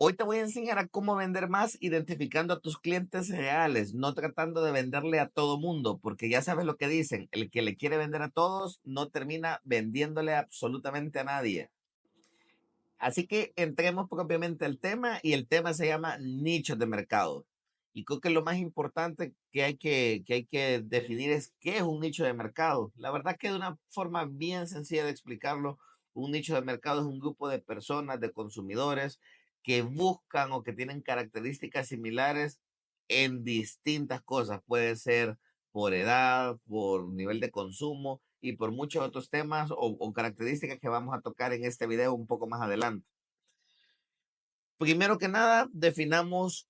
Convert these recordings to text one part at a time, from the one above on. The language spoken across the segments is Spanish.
Hoy te voy a enseñar a cómo vender más identificando a tus clientes reales, no tratando de venderle a todo mundo, porque ya sabes lo que dicen, el que le quiere vender a todos no termina vendiéndole absolutamente a nadie. Así que entremos propiamente al tema y el tema se llama nichos de mercado. Y creo que lo más importante que hay que definir es qué es un nicho de mercado. La verdad que de una forma bien sencilla de explicarlo, un nicho de mercado es un grupo de personas, de consumidores que buscan o que tienen características similares en distintas cosas. Puede ser por edad, por nivel de consumo y por muchos otros temas o características que vamos a tocar en este video un poco más adelante. Primero que nada, definamos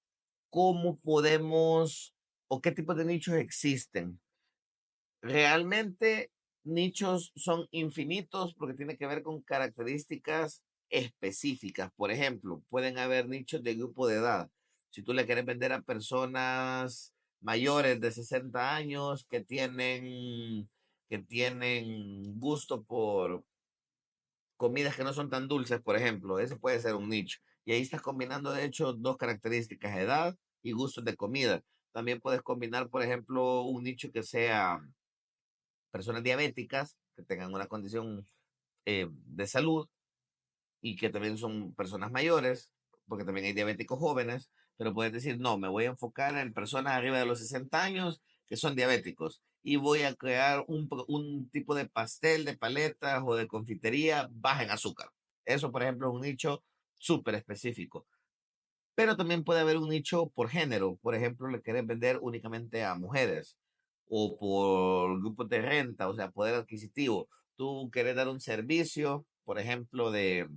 cómo podemos o qué tipos de nichos existen. Realmente nichos son infinitos porque tiene que ver con características específicas. Por ejemplo, pueden haber nichos de grupo de edad. Si tú le quieres vender a personas mayores de 60 años que tienen gusto por comidas que no son tan dulces, por ejemplo, ese puede ser un nicho. Y ahí estás combinando, de hecho, dos características, edad y gustos de comida. También puedes combinar, por ejemplo, un nicho que sea personas diabéticas, que tengan una condición de salud y que también son personas mayores, porque también hay diabéticos jóvenes, pero puedes decir, no, me voy a enfocar en personas arriba de los 60 años que son diabéticos y voy a crear un tipo de pastel, de paletas o de confitería baja en azúcar. Eso, por ejemplo, es un nicho súper específico. Pero también puede haber un nicho por género. Por ejemplo, le quieres vender únicamente a mujeres o por grupos de renta, o sea, poder adquisitivo. Tú quieres dar un servicio, por ejemplo, de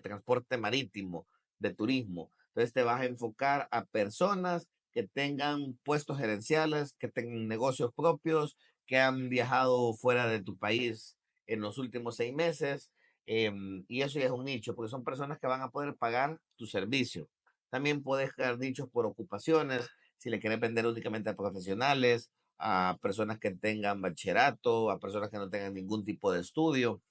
transporte marítimo, de turismo. Entonces te vas a enfocar a personas que tengan puestos gerenciales, que tengan negocios propios, que han viajado fuera de tu país en los últimos 6 meses. Y eso ya es un nicho, porque son personas que van a poder pagar tu servicio. También puedes crear nichos por ocupaciones, si le quieres vender únicamente a profesionales, a personas que tengan bachillerato, a personas que no tengan ningún tipo de estudio,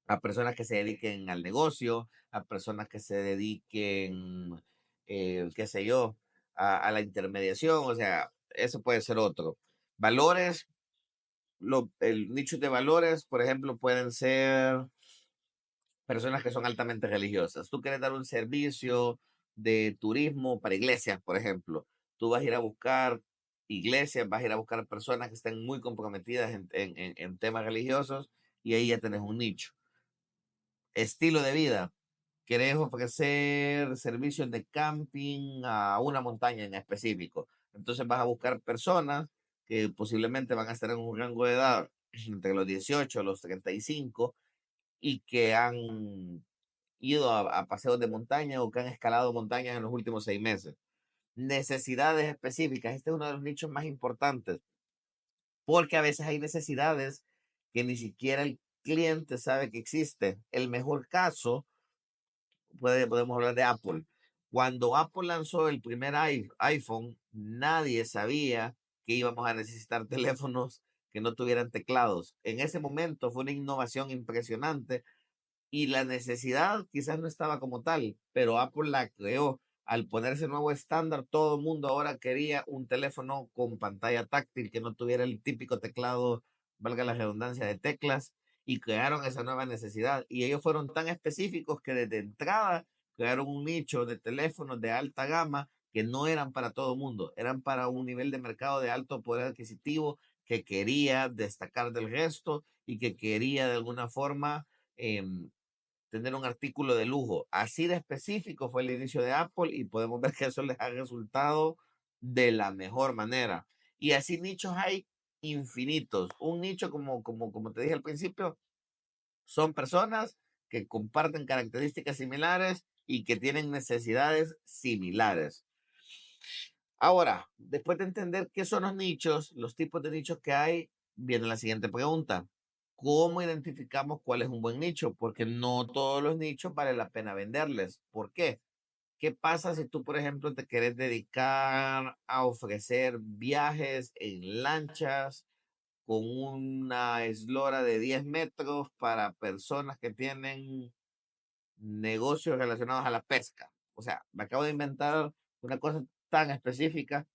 a personas que se dediquen al negocio, a personas que se dediquen, qué sé yo, a la intermediación, o sea, eso puede ser otro. Valores, el nicho de valores, por ejemplo, pueden ser personas que son altamente religiosas. Tú quieres dar un servicio de turismo para iglesias, por ejemplo. Tú vas a ir a buscar iglesias, vas a ir a buscar personas que estén muy comprometidas en temas religiosos y ahí ya tenés un nicho. Estilo de vida. Querés ofrecer servicios de camping a una montaña en específico. Entonces vas a buscar personas que posiblemente van a estar en un rango de edad entre los 18 y los 35 y que han ido a paseos de montaña o que han escalado montañas en los últimos 6 meses. Necesidades específicas. Este es uno de los nichos más importantes porque a veces hay necesidades que ni siquiera el cliente sabe que existe. El mejor caso podemos hablar de Apple. Cuando Apple lanzó el primer iPhone, nadie sabía que íbamos a necesitar teléfonos que no tuvieran teclados. En ese momento fue una innovación impresionante y la necesidad quizás no estaba como tal, pero Apple la creó. Al ponerse nuevo estándar, todo el mundo ahora quería un teléfono con pantalla táctil que no tuviera el típico teclado, valga la redundancia, de teclas, y crearon esa nueva necesidad. Y ellos fueron tan específicos que desde entrada crearon un nicho de teléfonos de alta gama que no eran para todo el mundo, eran para un nivel de mercado de alto poder adquisitivo que quería destacar del resto y que quería de alguna forma tener un artículo de lujo. Así de específico fue el inicio de Apple y podemos ver que eso les ha resultado de la mejor manera. Y así nichos hay infinitos. Un nicho, como te dije al principio, son personas que comparten características similares y que tienen necesidades similares. Ahora, después de entender qué son los nichos, los tipos de nichos que hay, viene la siguiente pregunta. ¿Cómo identificamos cuál es un buen nicho? Porque no todos los nichos vale la pena venderles. ¿Por qué? ¿Qué pasa si tú, por ejemplo, te quieres dedicar a ofrecer viajes en lanchas con una eslora de 10 metros para personas que tienen negocios relacionados a la pesca? O sea, me acabo de inventar una cosa tan específica,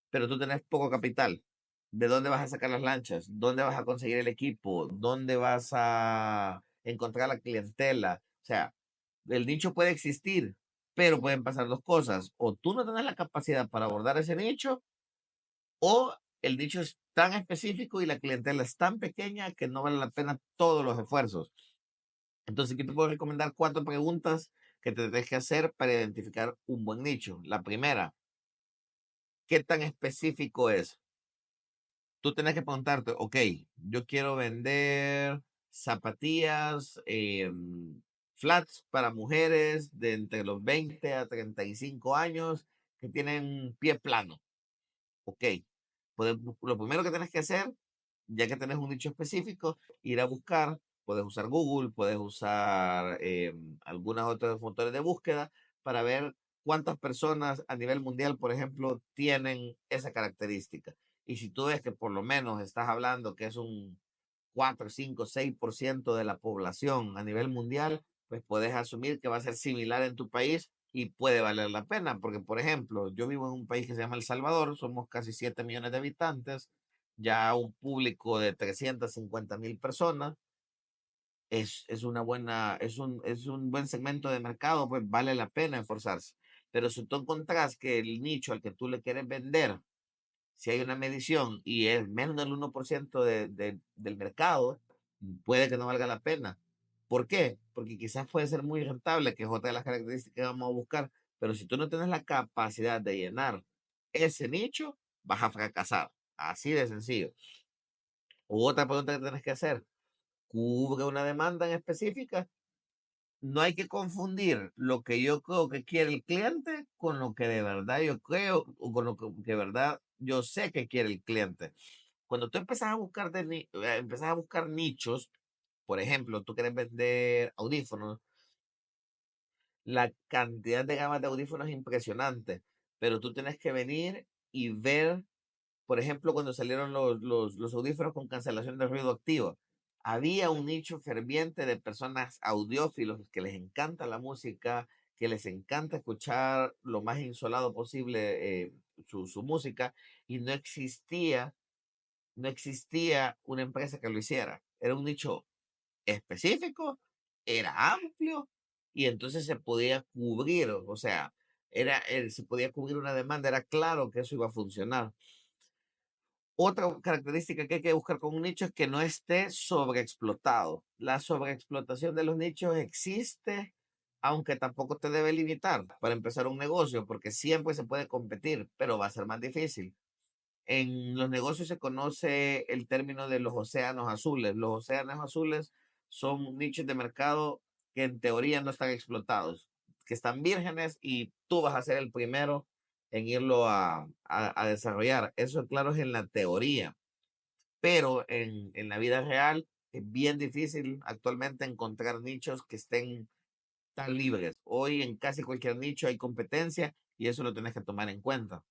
pero tú tenés poco capital. ¿De dónde vas a sacar las lanchas? ¿Dónde vas a conseguir el equipo? ¿Dónde vas a encontrar la clientela? O sea, el nicho puede existir, pero pueden pasar dos cosas. O tú no tienes la capacidad para abordar ese nicho, o el nicho es tan específico y la clientela es tan pequeña que no vale la pena todos los esfuerzos. Entonces, aquí te puedo recomendar cuatro preguntas que te tienes que hacer para identificar un buen nicho. La primera, ¿qué tan específico es? Tú tienes que preguntarte, ok, yo quiero vender zapatillas flats para mujeres de entre los 20 a 35 años que tienen pie plano. Ok, pues lo primero que tienes que hacer, ya que tenés un nicho específico, ir a buscar, puedes usar Google, puedes usar algunos otros motores de búsqueda para ver cuántas personas a nivel mundial, por ejemplo, tienen esa característica. Y si tú ves que por lo menos estás hablando que es un 4, 5, 6% de la población a nivel mundial, pues puedes asumir que va a ser similar en tu país y puede valer la pena, porque por ejemplo, yo vivo en un país que se llama El Salvador, somos casi 7 millones de habitantes, ya un público de 350,000 personas, es una buena, es un buen segmento de mercado, pues vale la pena esforzarse. Pero si tú encontrás que el nicho al que tú le quieres vender, si hay una medición y es menos del 1% del mercado, puede que no valga la pena. ¿Por qué? Porque quizás puede ser muy rentable, que es otra de las características que vamos a buscar, pero si tú no tienes la capacidad de llenar ese nicho, vas a fracasar. Así de sencillo. Otra pregunta que tienes que hacer, ¿cubre una demanda en específica? No hay que confundir lo que yo creo que quiere el cliente con lo que de verdad yo creo o con lo que de verdad yo sé que quiere el cliente. Cuando tú empezás a buscar, empezás a buscar nichos, por ejemplo, tú quieres vender audífonos, la cantidad de gamas de audífonos es impresionante, pero tú tienes que venir y ver, por ejemplo, cuando salieron los audífonos con cancelación de ruido activo, había un nicho ferviente de personas audiófilos que les encanta la música, que les encanta escuchar lo más insolado posible su música, y no existía una empresa que lo hiciera. Era un nicho específico, era amplio y entonces se podía cubrir, o sea, se podía cubrir una demanda, era claro que eso iba a funcionar. Otra característica que hay que buscar con un nicho es que no esté sobreexplotado. La sobreexplotación de los nichos existe, aunque tampoco te debe limitar para empezar un negocio, porque siempre se puede competir, pero va a ser más difícil. En los negocios se conoce el término de los océanos azules. Los océanos azules son nichos de mercado que en teoría no están explotados, que están vírgenes y tú vas a ser el primero en irlo a desarrollar. Eso, claro, es en la teoría, pero en la vida real es bien difícil actualmente encontrar nichos que estén tan libres. Hoy en casi cualquier nicho hay competencia y eso lo tienes que tomar en cuenta.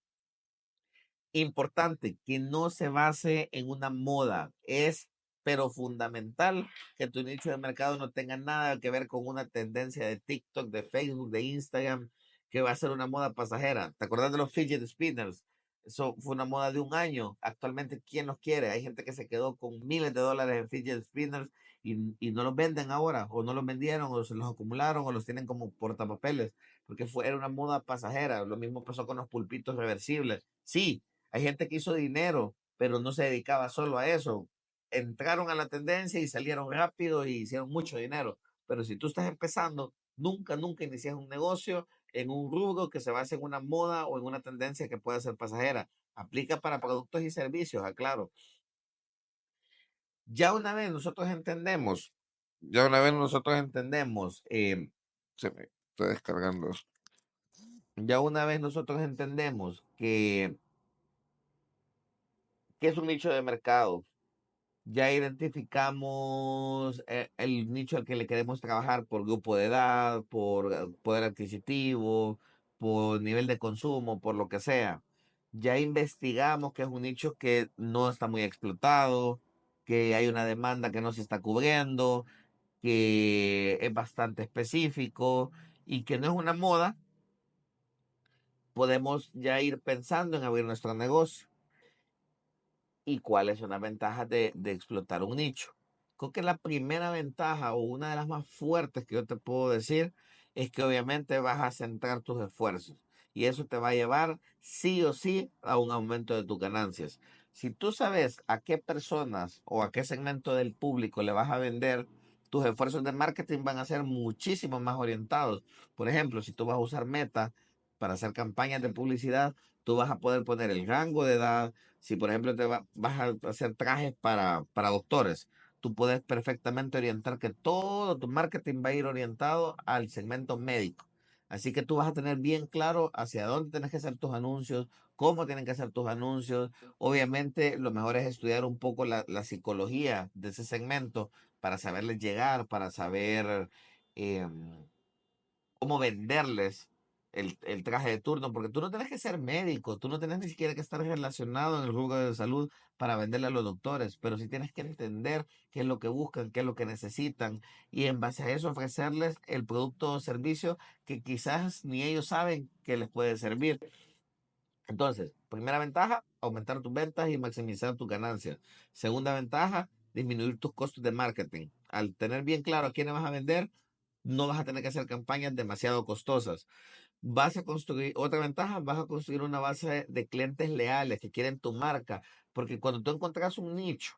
Importante que no se base en una moda. Es pero fundamental que tu nicho de mercado no tenga nada que ver con una tendencia de TikTok, de Facebook, de Instagram, que va a ser una moda pasajera. ¿Te acuerdas de los fidget spinners? Eso fue una moda de un año. Actualmente, ¿quién los quiere? Hay gente que se quedó con miles de dólares en fidget spinners y no los venden ahora, o no los vendieron, o se los acumularon, o los tienen como portapapeles, porque era una moda pasajera. Lo mismo pasó con los pulpitos reversibles. Sí, hay gente que hizo dinero, pero no se dedicaba solo a eso. Entraron a la tendencia y salieron rápido y hicieron mucho dinero. Pero si tú estás empezando, nunca, nunca inicias un negocio en un rubro que se base en una moda o en una tendencia que pueda ser pasajera. Aplica para productos y servicios, aclaro. Ya una vez nosotros entendemos, ya una vez nosotros entendemos, se me está descargando. Ya una vez nosotros entendemos que es un nicho de mercado, ya identificamos el nicho al que le queremos trabajar por grupo de edad, por poder adquisitivo, por nivel de consumo, por lo que sea. Ya investigamos que es un nicho que no está muy explotado, que hay una demanda que no se está cubriendo, que es bastante específico y que no es una moda, podemos ya ir pensando en abrir nuestro negocio. ¿Y cuáles son las ventajas de explotar un nicho? Creo que la primera ventaja o una de las más fuertes que yo te puedo decir es que obviamente vas a centrar tus esfuerzos y eso te va a llevar sí o sí a un aumento de tus ganancias. Si tú sabes a qué personas o a qué segmento del público le vas a vender, tus esfuerzos de marketing van a ser muchísimo más orientados. Por ejemplo, si tú vas a usar Meta para hacer campañas de publicidad, tú vas a poder poner el rango de edad. Si, por ejemplo, vas a hacer trajes para doctores, tú puedes perfectamente orientar que todo tu marketing va a ir orientado al segmento médico. Así que tú vas a tener bien claro hacia dónde tienes que hacer tus anuncios, cómo tienen que hacer tus anuncios. Obviamente, lo mejor es estudiar un poco la psicología de ese segmento para saberles llegar, para saber em, cómo venderles el traje de turno, porque tú no tienes que ser médico, tú no tienes ni siquiera que estar relacionado en el rubro de salud para venderle a los doctores, pero sí tienes que entender qué es lo que buscan, qué es lo que necesitan, y en base a eso ofrecerles el producto o servicio que quizás ni ellos saben que les puede servir. Entonces, primera ventaja, aumentar tus ventas y maximizar tus ganancias. Segunda ventaja, disminuir tus costos de marketing. Al tener bien claro a quiénes vas a vender, no vas a tener que hacer campañas demasiado costosas. Vas a construir, otra ventaja, vas a construir una base de clientes leales que quieren tu marca, porque cuando tú encontrás un nicho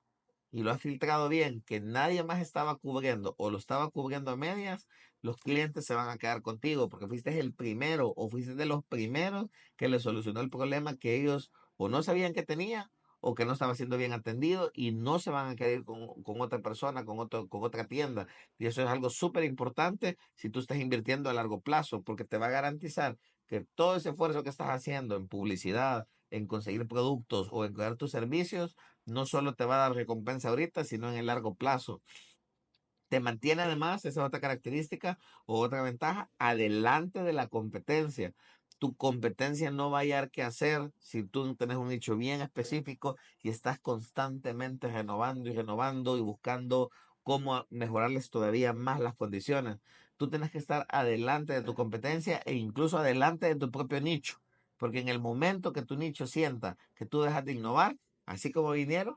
y lo has filtrado bien, que nadie más estaba cubriendo o lo estaba cubriendo a medias, los clientes se van a quedar contigo, porque fuiste el primero o fuiste de los primeros que le solucionó el problema que ellos o no sabían que tenía o que no estaba siendo bien atendido y no se van a quedar con otra persona, con otra tienda. Y eso es algo súper importante si tú estás invirtiendo a largo plazo, porque te va a garantizar que todo ese esfuerzo que estás haciendo en publicidad, en conseguir productos o en crear tus servicios, no solo te va a dar recompensa ahorita, sino en el largo plazo. Te mantiene además, esa otra característica o otra ventaja, adelante de la competencia. Tu competencia no va a hallar qué hacer si tú no tenés un nicho bien específico y estás constantemente renovando y renovando y buscando cómo mejorarles todavía más las condiciones. Tú tienes que estar adelante de tu competencia e incluso adelante de tu propio nicho. Porque en el momento que tu nicho sienta que tú dejas de innovar, así como vinieron,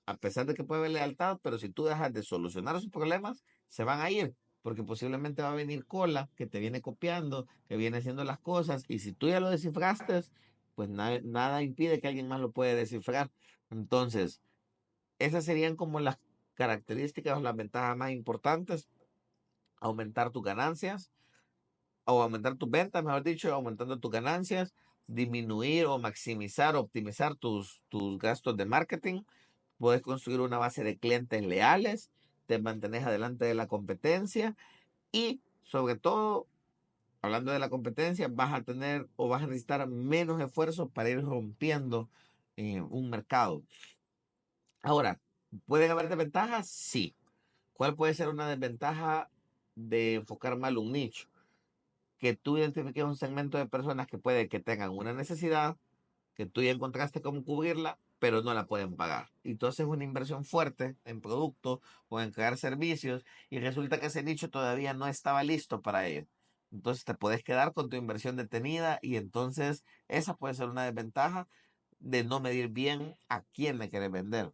a pesar de que puede haber lealtad, pero si tú dejas de solucionar sus problemas, se van a ir, porque posiblemente va a venir cola que te viene copiando, que viene haciendo las cosas, y si tú ya lo descifraste, pues nada impide que alguien más lo pueda descifrar. Entonces, esas serían como las características o las ventajas más importantes: aumentar tus ganancias, o aumentar tus ventas, mejor dicho, aumentando tus ganancias, disminuir o maximizar, optimizar tus gastos de marketing. Puedes construir una base de clientes leales, te mantenés adelante de la competencia y sobre todo, hablando de la competencia, vas a tener o vas a necesitar menos esfuerzo para ir rompiendo un mercado. Ahora, ¿pueden haber desventajas? Sí. ¿Cuál puede ser una desventaja de enfocar mal un nicho? Que tú identifiques un segmento de personas que puede que tengan una necesidad, que tú ya encontraste cómo cubrirla, pero no la pueden pagar. Y tú haces una inversión fuerte en productos o en crear servicios y resulta que ese nicho todavía no estaba listo para ello. Entonces te puedes quedar con tu inversión detenida y entonces esa puede ser una desventaja de no medir bien a quién le quieres vender.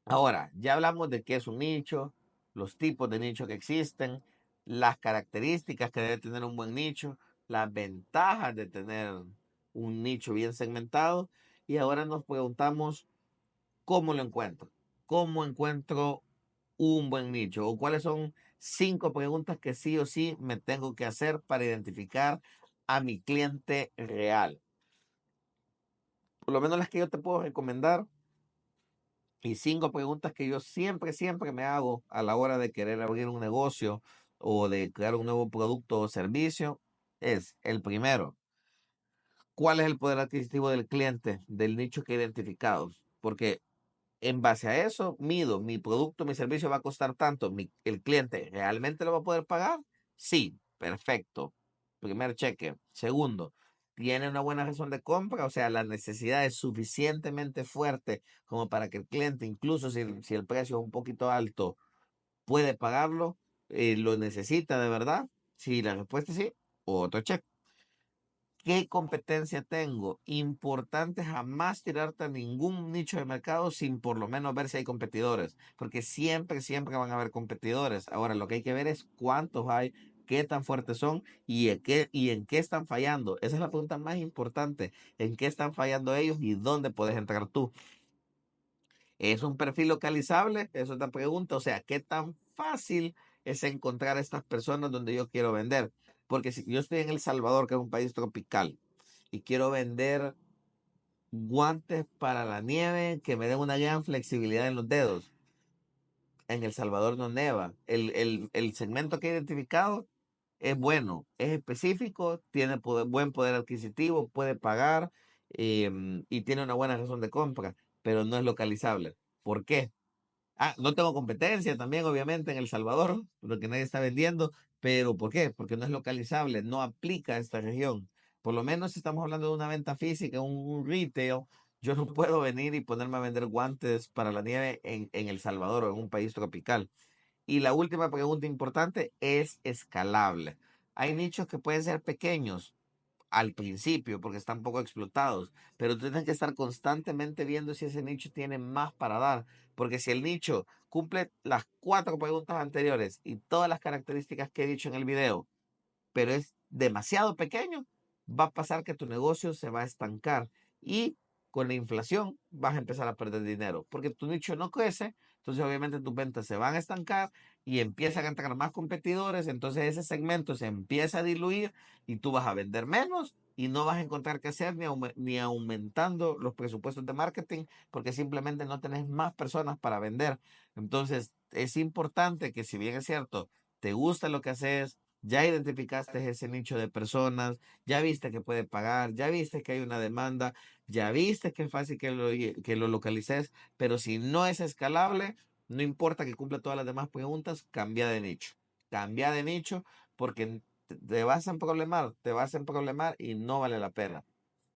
Ahora, ya hablamos de qué es un nicho, los tipos de nicho que existen, las características que debe tener un buen nicho, las ventajas de tener un nicho bien segmentado. Y ahora nos preguntamos cómo lo encuentro. ¿Cómo encuentro un buen nicho? ¿O cuáles son 5 preguntas que sí o sí me tengo que hacer para identificar a mi cliente real? Por lo menos las que yo te puedo recomendar y 5 preguntas que yo siempre me hago a la hora de querer abrir un negocio o de crear un nuevo producto o servicio es el primero: ¿cuál es el poder adquisitivo del cliente, del nicho que he identificado? Porque en base a eso, mido, mi producto, mi servicio va a costar tanto. ¿El cliente realmente lo va a poder pagar? Sí, perfecto. Primer cheque. Segundo, ¿tiene una buena razón de compra? O sea, la necesidad es suficientemente fuerte como para que el cliente, incluso si el precio es un poquito alto, puede pagarlo. ¿Lo necesita de verdad? Si la respuesta es sí, otro cheque. ¿Qué competencia tengo? Importante jamás tirarte a ningún nicho de mercado sin por lo menos ver si hay competidores, porque siempre, siempre van a haber competidores. Ahora, lo que hay que ver es cuántos hay, qué tan fuertes son y en qué están fallando. Esa es la pregunta más importante, en qué están fallando ellos y dónde puedes entrar tú. ¿Es un perfil localizable? Es otra pregunta. O sea, ¿qué tan fácil es encontrar a estas personas donde yo quiero vender? Porque si yo estoy en El Salvador, que es un país tropical, y quiero vender guantes para la nieve que me den una gran flexibilidad en los dedos, en El Salvador no neva. El segmento que he identificado es bueno, es específico, tiene buen poder adquisitivo, puede pagar y tiene una buena razón de compra, pero no es localizable. ¿Por qué? No tengo competencia también, obviamente, en El Salvador, porque nadie está vendiendo, pero ¿por qué? Porque no es localizable, no aplica a esta región. Por lo menos si estamos hablando de una venta física, un retail, yo no puedo venir y ponerme a vender guantes para la nieve en El Salvador o en un país tropical. Y la última pregunta importante es escalable. Hay nichos que pueden ser pequeños, al principio porque están poco explotados, pero tú tienes que estar constantemente viendo si ese nicho tiene más para dar, porque si el nicho cumple las cuatro preguntas anteriores y todas las características que he dicho en el video, pero es demasiado pequeño, va a pasar que tu negocio se va a estancar y con la inflación vas a empezar a perder dinero porque tu nicho no crece, entonces obviamente tus ventas se van a estancar y empiezan a entrar más competidores, entonces ese segmento se empieza a diluir y tú vas a vender menos y no vas a encontrar qué hacer ni aumentando los presupuestos de marketing porque simplemente no tenés más personas para vender. Entonces es importante que si bien es cierto, te gusta lo que haces, ya identificaste ese nicho de personas, ya viste que puede pagar, ya viste que hay una demanda, ya viste que es fácil que lo localices, pero si no es escalable, no importa que cumpla todas las demás preguntas, cambia de nicho. Cambia de nicho porque te vas a problemar, te vas a problemar y no vale la pena.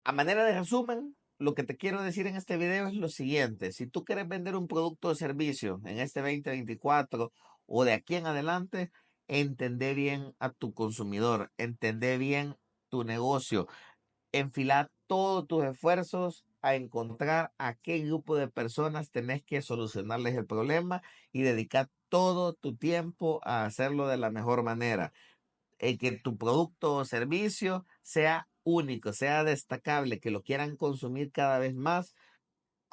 A manera de resumen, lo que te quiero decir en este video es lo siguiente. Si tú quieres vender un producto o servicio en este 2024 o de aquí en adelante, entendé bien a tu consumidor, entendé bien tu negocio, enfila todos tus esfuerzos a encontrar a qué grupo de personas tenés que solucionarles el problema y dedicar todo tu tiempo a hacerlo de la mejor manera que tu producto o servicio sea único, sea destacable, que lo quieran consumir cada vez más,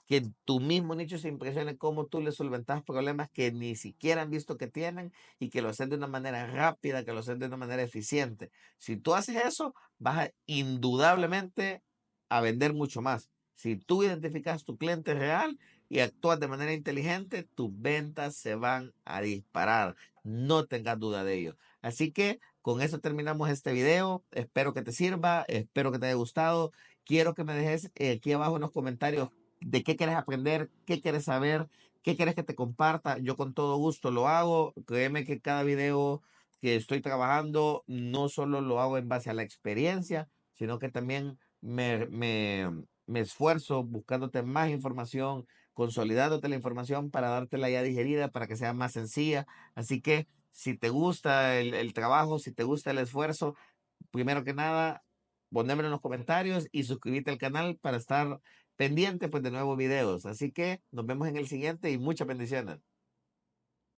que tu mismo nicho se impresione cómo tú le solventas problemas que ni siquiera han visto que tienen y que lo haces de una manera rápida, que lo haces de una manera eficiente. Si tú haces eso, vas a indudablemente a vender mucho más. Si tú identificas tu cliente real y actúas de manera inteligente, tus ventas se van a disparar. No tengas duda de ello. Así que con eso terminamos este video. Espero que te sirva, espero que te haya gustado. Quiero que me dejes aquí abajo en los comentarios de qué quieres aprender, qué quieres saber, qué quieres que te comparta. Yo con todo gusto lo hago. Créeme que cada video que estoy trabajando no solo lo hago en base a la experiencia, sino que también me esfuerzo buscándote más información, consolidándote la información para dártela ya digerida, para que sea más sencilla. Así que si te gusta el trabajo, si te gusta el esfuerzo, primero que nada, ponémelo en los comentarios y suscríbete al canal para estar pendiente pues de nuevos videos. Así que nos vemos en el siguiente y muchas bendiciones.